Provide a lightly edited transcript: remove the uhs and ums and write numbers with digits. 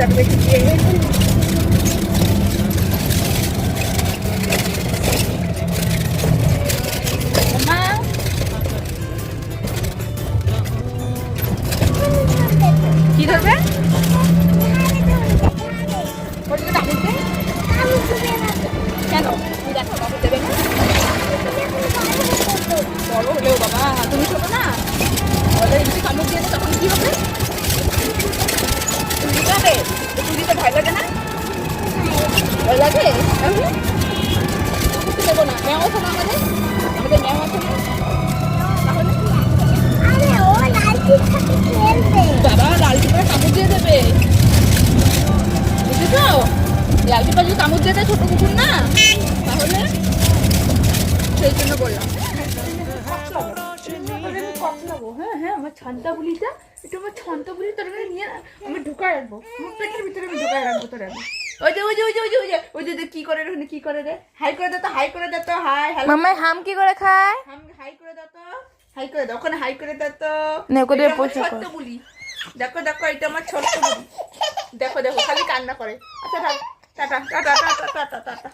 রাখবে মা। কি ধরবে? কেন তুমি দেখো বাবু দেবে না? বড় হলেও বাবা তুমি ছোট না, যদি কামড় দিয়ে তখন কি হবে? তুমি দিতে হবে? তুমি দিতে ভয় লাগে না? ভয় লাগে? দেবো না। ম্যাও আছে না আমাদের? আমাদের ম্যাও আছে না? তাহলে বাবা লালটি করে কামড় দিয়ে দেবে, বুঝেছ? লালটি পাশে কামড় দিয়ে দেয় ছোট কুকুর না, তাহলে সেই জন্য বললাম। হ্যাঁ হ্যাঁ আমার ছানটা বুলিটা, একটু আমার ছানটা বুলি তোর নিয়ে আমি ঢুকায় রাখবো, আমার পেটের ভিতরে আমি ঢুকায় রাখবো তোর। ওই যে ওই যে ওই যে ওই যে ওই যে ওই যে কি করে রে, কি করে রে? হাই করে দে তো, হাই করে দে তো, হাই হ্যালো মাম্মা হাম কি করে খায়? হাম হাই করে দাও তো, হাই করে দাও, ওখানে হাই করে দাও তো। না করে ছোট্ট বুলি, দেখো দেখো এটা আমার ছোট্ট বুলি, দেখো দেখো খালি কান্না করে। আচ্ছা tata tata tata tata tata.